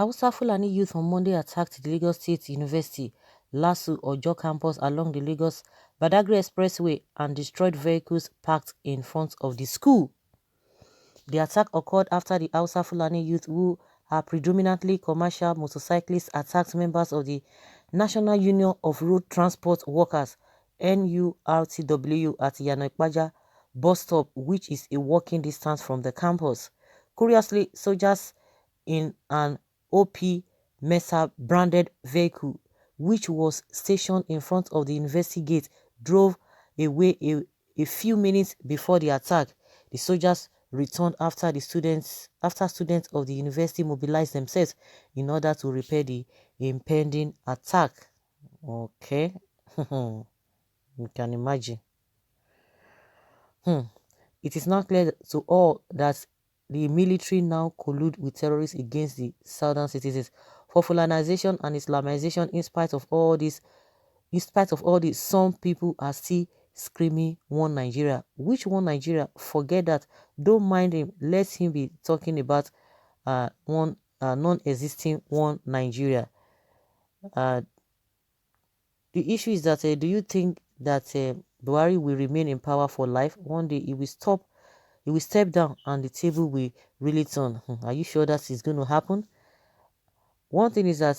Hausa-Fulani youth on Monday attacked the Lagos State University LASU Ojo campus along the Lagos-Badagry Expressway and destroyed vehicles parked in front of the school. The attack occurred after the Hausa-Fulani youth, who are predominantly commercial motorcyclists, attacked members of the National Union of Road Transport Workers (NURTW) at Yanoikpaja bus stop, which is a walking distance from the campus. Curiously, soldiers in an OP Mesa branded vehicle, which was stationed in front of the university gate, drove away a few minutes before the attack. The soldiers returned after students of the university mobilized themselves in order to repair the impending attack. Okay. You can imagine. It is now clear to all that the military now collude with terrorists against the southern citizens for Fulanization and Islamization. In spite of all this, some people are still screaming one Nigeria. Which one Nigeria? Forget that. Don't mind him. Let him be talking about one non-existing one Nigeria. The issue is that do you think that Buhari will remain in power for life? One day he will step down and the table will really turn. Are you sure that is going to happen? One thing is that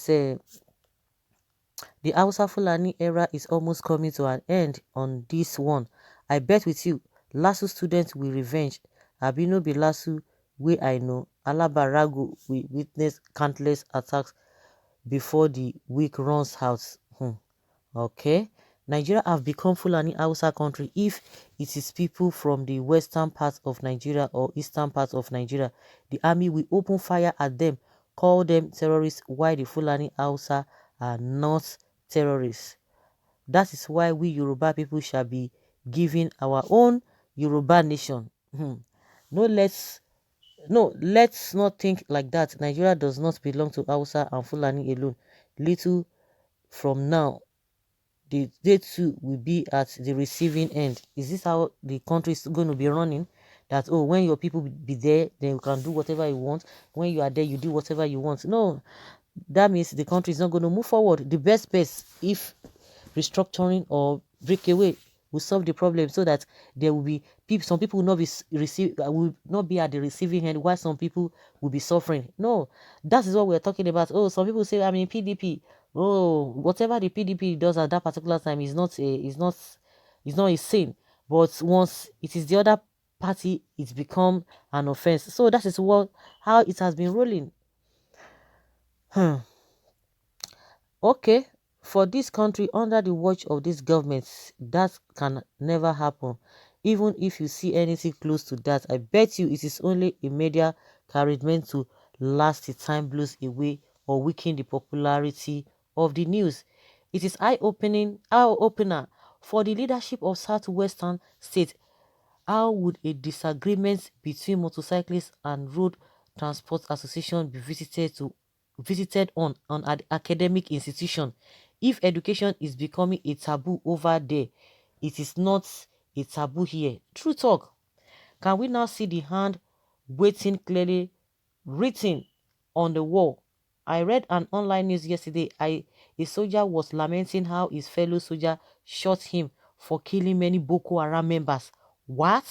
the Hausa-Fulani era is almost coming to an end on this one. I bet with you, LASU students will revenge. Abino be LASU, way I know. Alabarago will witness countless attacks before the week runs out. Okay. Nigeria have become Fulani Hausa country if it is people from the western part of Nigeria or eastern part of Nigeria. The army will open fire at them, call them terrorists, while the Fulani Hausa are not terrorists. That is why we Yoruba people shall be given our own Yoruba nation. Let's not think like that. Nigeria does not belong to Hausa and Fulani alone. Little from now, they too will be at the receiving end. Is this how the country is going to be running? That, oh, when your people be there, then you can do whatever you want. When you are there, you do whatever you want. No, that means the country is not going to move forward. The best if restructuring or breakaway will solve the problem, so that there will be people, some people will not will not be at the receiving end, while some people will be suffering. No, that is what we're talking about. Oh, some people say, I mean, PDP. Oh, whatever the PDP does at that particular time is not a sin. But once it is the other party, it's become an offense. So that is how it has been rolling. Okay, for this country under the watch of this government, that can never happen. Even if you see anything close to that, I bet you it is only a media encouragement to last the time blows away or weaken the popularity of the news. It is eye-opener for the leadership of southwestern states. How would a disagreement between motorcyclists and road transport association be visited on an academic institution? If education is becoming a taboo over there, it is not a taboo here. True talk. Can we now see the hand waiting clearly written on the wall? I read an online news yesterday. A soldier was lamenting how his fellow soldier shot him for killing many Boko Haram members. What?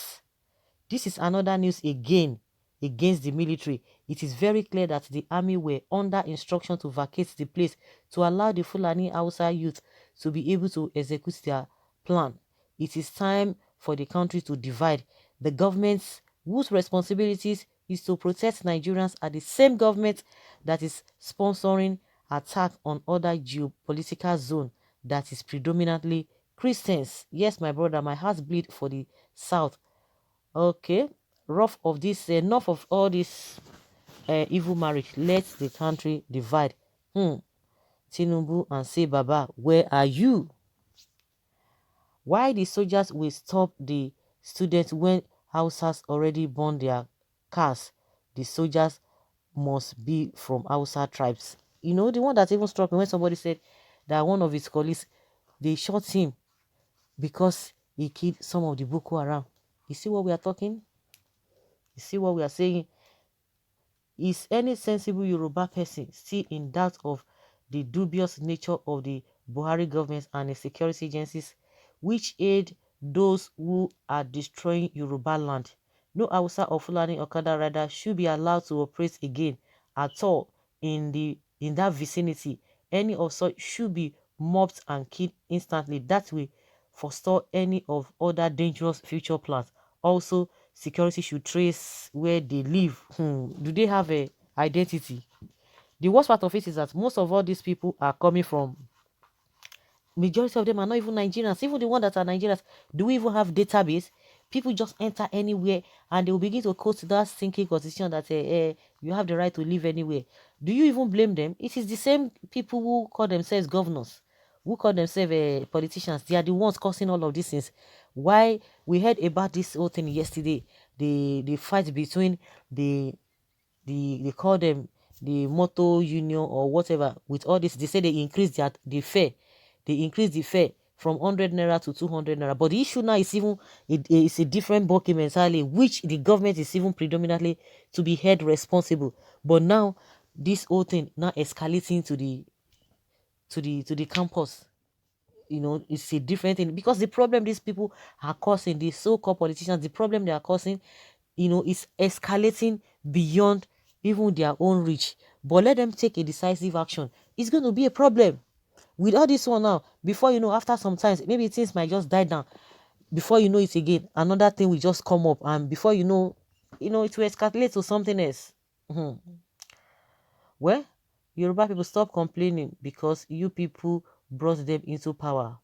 This is another news again against the military. It is very clear that the army were under instruction to vacate the place to allow the Fulani Hausa youth to be able to execute their plan. It is time for the country to divide. The government whose responsibilities is to protect Nigerians are the same government that is sponsoring attack on other geopolitical zone that is predominantly Christians. Yes, my brother, my heart bleed for the South. Okay, enough of all this evil marriage. Let the country divide. Tinubu and say, Baba, where are you? Why the soldiers will stop the students when Hausas already burn their cars? The soldiers must be from Hausa tribes. You know, the one that even struck me when somebody said that one of his colleagues, they shot him because he killed some of the Boko Haram. You see what we are talking? You see what we are saying? That is why the country is Is any sensible Yoruba person still in doubt of the dubious nature of the Buhari government and its security agencies which aid those who are destroying Yoruba land? No Hausa or Fulani Okada rider should be allowed to operate again at all in that vicinity. Any of such should be mobbed and killed instantly. That will forestall any of other dangerous future plans. Also, security should trace where they live. Do they have a identity? The worst part of it is that most of all these people are coming from, majority of them are not even Nigerians. Even the ones that are Nigerians, do we even have database? People just enter anywhere and they will begin to quote that thinking constitution that you have the right to live anywhere. Do you even blame them? It is the same people who call themselves governors, who call themselves politicians. They are the ones causing all of these things. Why we heard about this whole thing yesterday, the fight between they call them the motor union or whatever. With all this, they say they increase the fare. They increase the fare from 100 naira to 200 naira. But the issue now is even it's a different ballgame entirely, which the government is even predominantly to be held responsible. But now this whole thing now escalating to the campus. It's a different thing because the problem these people are causing, the so-called politicians, the problem they are causing, is escalating beyond even their own reach. But let them take a decisive action. It's going to be a problem. With all this one now, before you know, after some time, maybe things might just die down. Before you know it again, another thing will just come up, and before it will escalate to something else. Well, Yoruba people, stop complaining because you people brought them into power.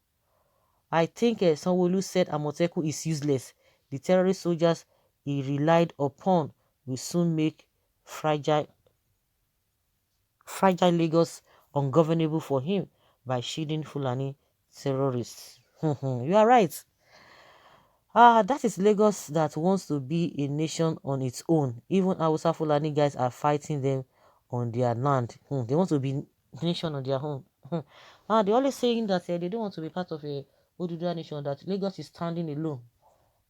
I think Sanwo-Olu said Amoteku is useless. The terrorist soldiers he relied upon will soon make fragile Lagos ungovernable for him by shielding Fulani terrorists. You are right. That is Lagos that wants to be a nation on its own. Even Hausa-Fulani guys are fighting them on their land. They want to be nation on their own. They're always saying that they don't want to be part of a Oduduwa nation, that Lagos is standing alone.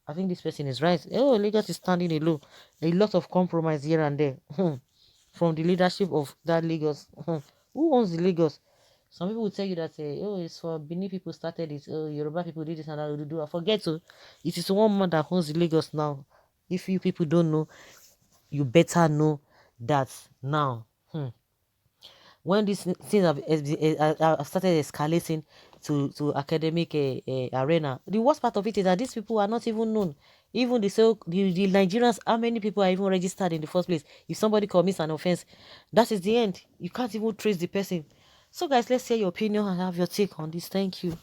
I think this person is right. Oh, Lagos is standing alone. A lot of compromise here and there from the leadership of that Lagos. Who owns the Lagos? Some people will tell you that, it's for Benin people started it. Oh, Yoruba people did this and that. I forget to. It is one man that owns the Lagos now. If you people don't know, you better know that now. When these things have started escalating to academic arena, the worst part of it is that these people are not even known. Even the Nigerians, how many people are even registered in the first place? If somebody commits an offense, that is the end. You can't even trace the person. So guys, let's hear your opinion and have your take on this. Thank you.